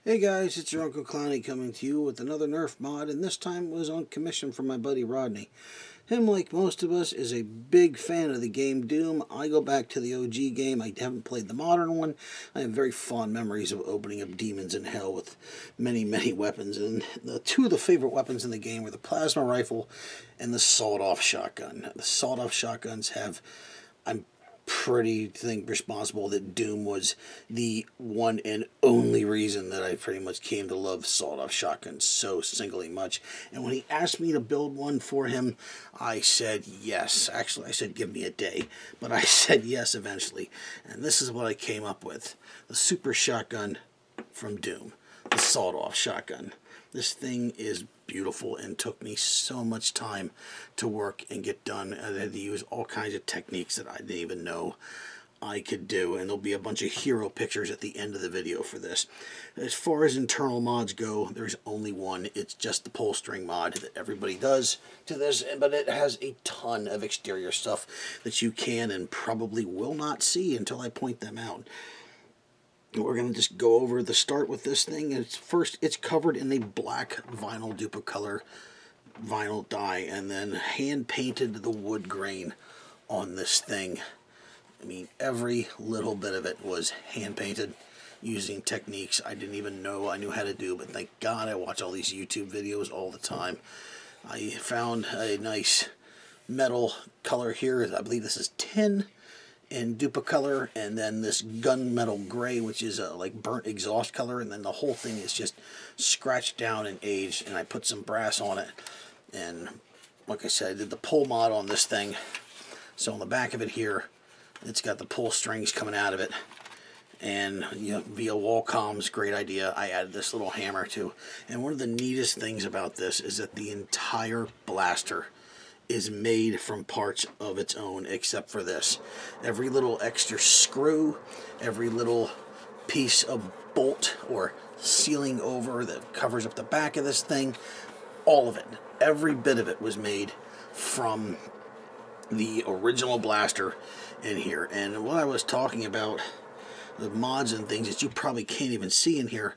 Hey guys, it's your Uncle Clownie coming to you with another Nerf mod, and this time it was on commission from my buddy Rodney. Him, like most of us, is a big fan of the game Doom. I go back to the OG game. I haven't played the modern one. I have very fond memories of opening up demons in hell with many, many weapons, and two of the favorite weapons in the game were the plasma rifle and the sawed-off shotgun. The sawed-off shotguns have... I'm pretty responsible that Doom was the one and only reason that I pretty much came to love sawed-off shotguns so singly much. And when he asked me to build one for him, I said yes. Actually, I said give me a day, but I said yes eventually. And this is what I came up with. The super shotgun from Doom. The sawed-off shotgun. This thing is beautiful and took me so much time to work and get done. I had to use all kinds of techniques that I didn't even know I could do, and there'll be a bunch of hero pictures at the end of the video for this. As far as internal mods go, there's only one. It's just the pull string mod that everybody does to this, but it has a ton of exterior stuff that you can and probably will not see until I point them out. We're going to just go over the start with this thing. It's covered in a black vinyl Duplicolor vinyl dye, and then hand painted the wood grain on this thing. I mean, every little bit of it was hand painted using techniques I didn't even know I knew how to do, but thank God I watch all these YouTube videos all the time. I found a nice metal color here. I believe this is tin in Duplicolor, and then this gunmetal gray, which is a like burnt exhaust color, and then the whole thing is just scratched down and aged, and I put some brass on it. And like I said, I did the pull mod on this thing, so on the back of it here, it's got the pull strings coming out of it, and you know, via wall comms, great idea. I added this little hammer too, and one of the neatest things about this is that the entire blaster is made from parts of its own, except for this. Every little extra screw, every little piece of bolt or sealing over that covers up the back of this thing, all of it, every bit of it was made from the original blaster in here. And what I was talking about, the mods and things that you probably can't even see in here,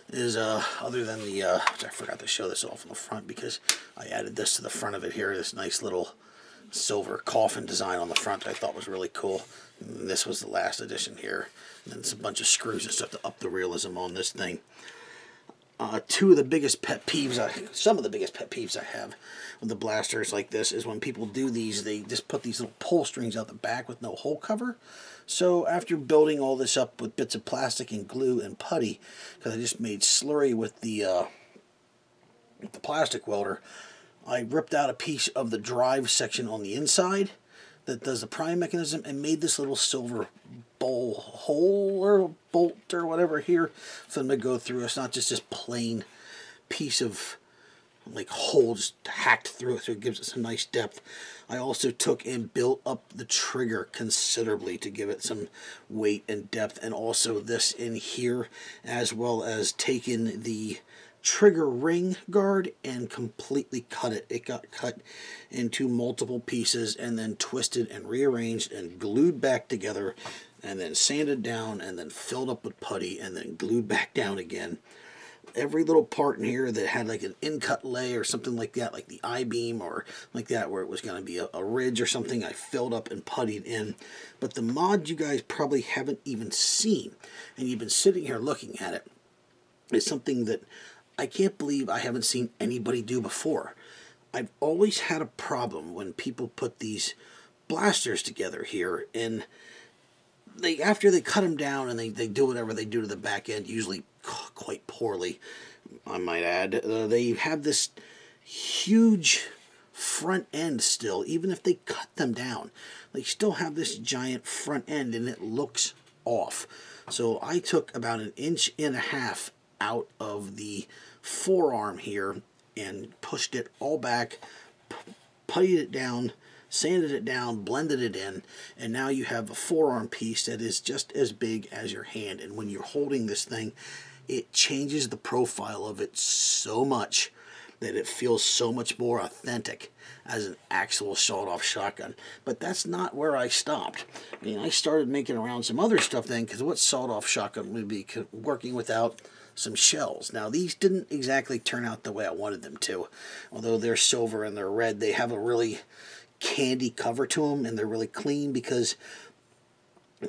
is other than the I forgot to show this off in the front because I added this to the front of it here, this nice little silver coffin design on the front that I thought was really cool. And this was the last edition here, and then it's a bunch of screws and stuff to up the realism on this thing. Two of the biggest pet peeves, some of the biggest pet peeves I have with the blasters like this is when people do these, they just put these little pull strings out the back with no hole cover. So after building all this up with bits of plastic and glue and putty, because I just made slurry with the plastic welder, I ripped out a piece of the drive section on the inside that does the prime mechanism and made this little silver bowl hole or bolt or whatever here for them to go through. It's not just this plain piece of like holes hacked through it, so it gives it some nice depth. I also took and built up the trigger considerably to give it some weight and depth, and also this in here, as well as taking the trigger ring guard and completely cut it. It got cut into multiple pieces and then twisted and rearranged and glued back together, and then sanded down and then filled up with putty and then glued back down again. Every little part in here that had like an in-cut lay or something like that, like the I-beam or like that, where it was going to be a ridge or something, I filled up and puttied in. But the mod you guys probably haven't even seen, and you've been sitting here looking at it, is something that I can't believe I haven't seen anybody do before. I've always had a problem when people put these blasters together here, and after they cut them down and they do whatever they do to the back end, usually quite poorly, I might add, they have this huge front end still. Even if they cut them down, they still have this giant front end, and it looks off. So I took about 1.5 inches out of the forearm here and pushed it all back, puttied it down, sanded it down, blended it in, and now you have a forearm piece that is just as big as your hand. And when you're holding this thing, it changes the profile of it so much that it feels so much more authentic as an actual sawed-off shotgun. But that's not where I stopped. I mean, I started making around some other stuff then, because what sawed-off shotgun would be working without some shells. Now, these didn't exactly turn out the way I wanted them to. Although they're silver and they're red, they have a really candy cover to them, and they're really clean because,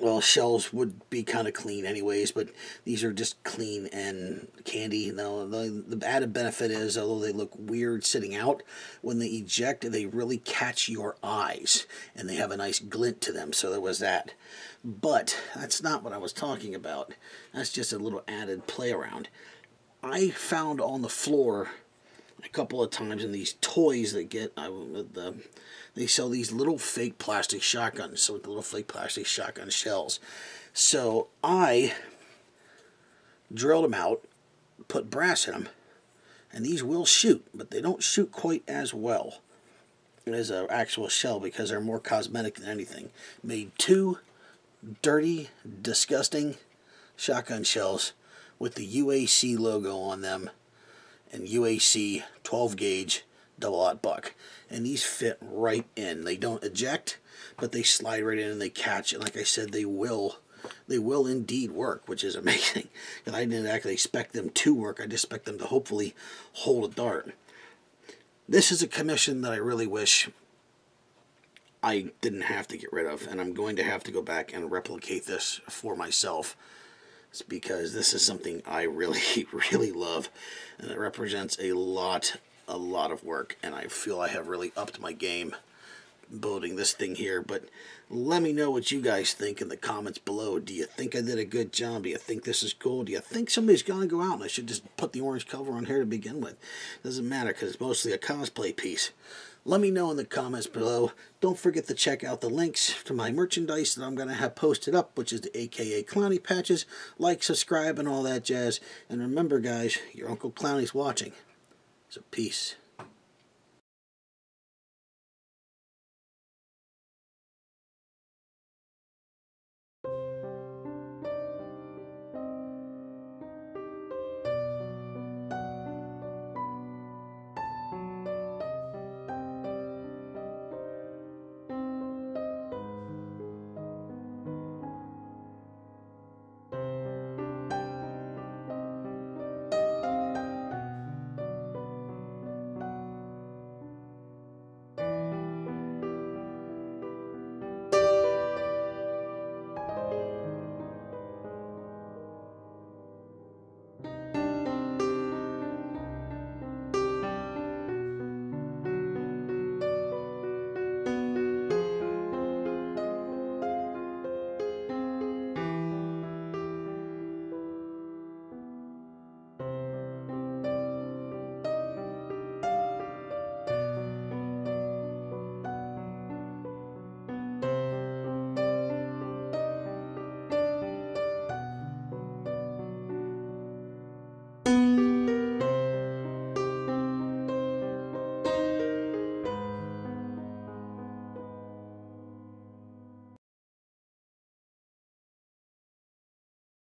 well, shells would be kind of clean anyways, but these are just clean and candy. Now, the added benefit is, although they look weird sitting out, when they eject, they really catch your eyes, and they have a nice glint to them, so there was that. But that's not what I was talking about. That's just a little added play around. I found on the floor a couple of times in these toys that get, they sell these little fake plastic shotguns, so with the little fake plastic shotgun shells. So I drilled them out, put brass in them, and these will shoot, but they don't shoot quite as well as an actual shell because they're more cosmetic than anything. Made 2 dirty, disgusting shotgun shells with the UAC logo on them, and UAC 12 gauge double-aught buck, and these fit right in. They don't eject, but they slide right in and they catch, and like I said, they will indeed work, which is amazing, because I didn't actually expect them to work. I just expect them to hopefully hold a dart. This is a commission that I really wish I didn't have to get rid of, and I'm going to have to go back and replicate this for myself. It's because this is something I really, really love, and it represents a lot of work, and I feel I have really upped my game building this thing here. But let me know what you guys think in the comments below. Do you think I did a good job? Do you think this is cool? Do you think somebody's going to go out and I should just put the orange cover on here to begin with? Doesn't matter because it's mostly a cosplay piece. Let me know in the comments below. Don't forget to check out the links to my merchandise that I'm going to have posted up, which is the AKA Clownie patches. Like, subscribe, and all that jazz. And remember, guys, your Uncle Clownie's watching. So peace.